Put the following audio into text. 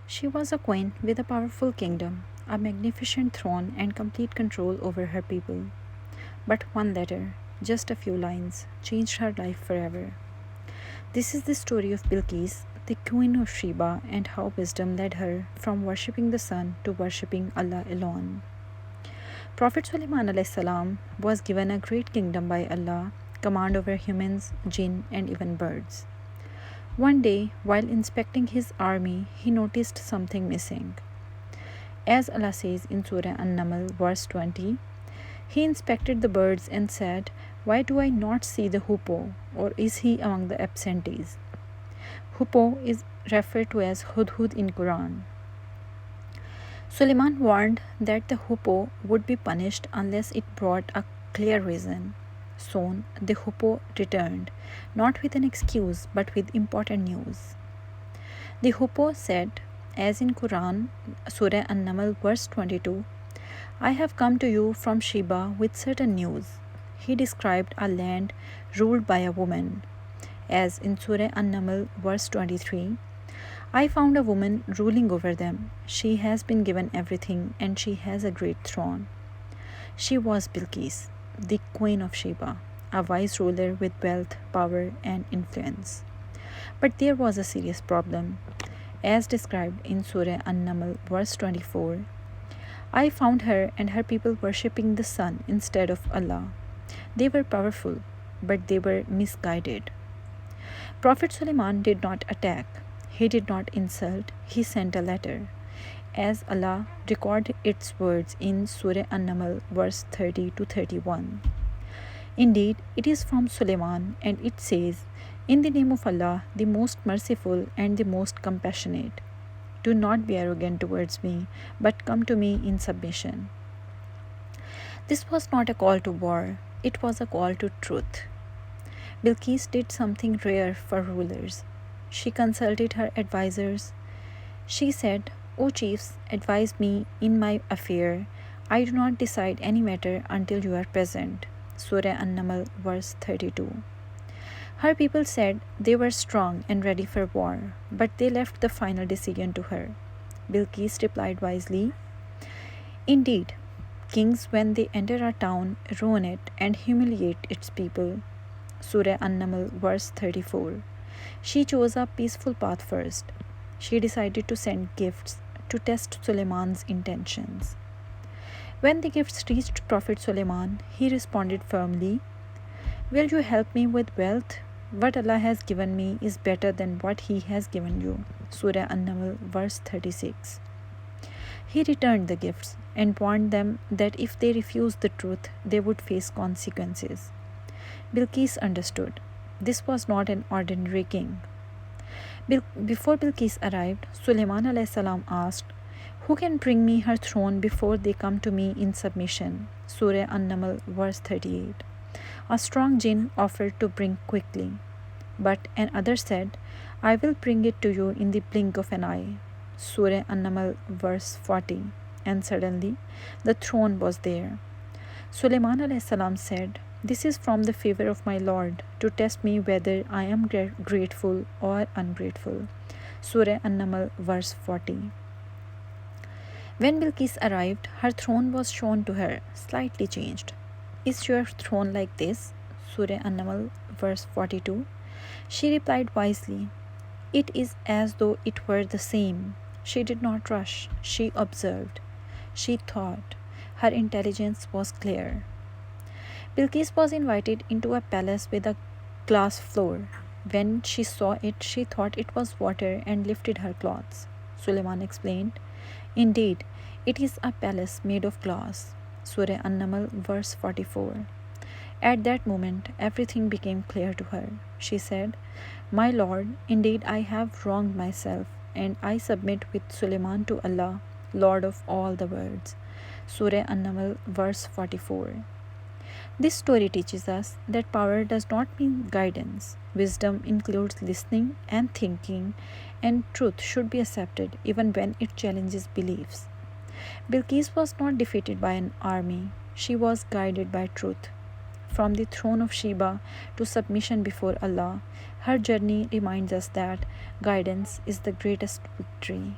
She was a queen with a powerful kingdom, a magnificent throne, and complete control over her people. But one letter, just a few lines, changed her life forever. This is the story of Bilqis, the queen of Sheba, and how wisdom led her from worshipping the sun to worshipping Allah alone. Prophet Suleman salam was given a great kingdom by Allah, command over humans, jinn, and even birds. One day, while inspecting his army, he noticed something missing. As Allah says in Surah An-Naml, verse 20, he inspected the birds and said, "Why do I not see the hoopoe, or is he among the absentees?" Hoopoe is referred to as Hudhud in Qur'an. Suleman warned that the hoopoe would be punished unless it brought a clear reason. Soon the hoopoe returned, not with an excuse but with important news. The hoopoe said, as in Quran, Surah An-Naml, verse 22, "I have come to you from Sheba with certain news." He described a land ruled by a woman. As in Surah An-Naml, verse 23, "I found a woman ruling over them. She has been given everything and she has a great throne." She was Bilqis, the queen of Sheba, a wise ruler with wealth, power, and influence. But there was a serious problem. As described in Surah An-Naml, verse 24, "I found her and her people worshipping the sun instead of Allah. They were powerful, but they were misguided." Prophet Suleman did not attack. He did not insult. He sent a letter. As Allah recorded its words in Surah An-Naml, verse 30 to 31. Indeed, it is from Suleman, and it says, "In the name of Allah, the most merciful and the most compassionate. Do not be arrogant towards me, but come to me in submission." This was not a call to war, it was a call to truth. Bilqis did something rare for rulers. She consulted her advisors. She said, "O chiefs, advise me in my affair. I do not decide any matter until you are present." Surah An-Naml, verse 32. Her people said they were strong and ready for war, but they left the final decision to her. Bilqis replied wisely, "Indeed, kings, when they enter a town, ruin it and humiliate its people." Surah An-Naml, verse 34. She chose a peaceful path first. She decided to send gifts to test Suleman's intentions. When the gifts reached Prophet Suleman, he responded firmly, "Will you help me with wealth? What Allah has given me is better than what He has given you." Surah An-Naml, verse 36. He returned the gifts and warned them that if they refused the truth, they would face consequences. Bilqis understood. This was not an ordinary king. Before Bilqis arrived, Suleman salam asked, "Who can bring me her throne before they come to me in submission?" Surah An-Naml, verse 38. A strong jinn offered to bring quickly, but another said, "I will bring it to you in the blink of an eye." Surah An-Naml, verse 40. And suddenly the throne was there. Suleman salam said, "This is from the favor of my Lord to test me whether I am grateful or ungrateful." Surah An-Naml, verse 40. When Bilqis arrived, her throne was shown to her, slightly changed. "Is your throne like this?" Surah An-Naml, verse 42. She replied wisely, "It is as though it were the same." She did not rush. She observed. She thought. Her intelligence was clear. Bilqis was invited into a palace with a glass floor. When she saw it, she thought it was water and lifted her clothes. Suleman explained, "Indeed, it is a palace made of glass." Surah An-Naml, verse 44. At that moment, everything became clear to her. She said, "My Lord, indeed I have wronged myself, and I submit with Suleman to Allah, Lord of all the worlds." Surah An-Naml, verse 44. This story teaches us that power does not mean guidance. Wisdom includes listening and thinking, and truth should be accepted even when it challenges beliefs. Bilqis was not defeated by an army, she was guided by truth. From the throne of Sheba to submission before Allah, her journey reminds us that guidance is the greatest victory.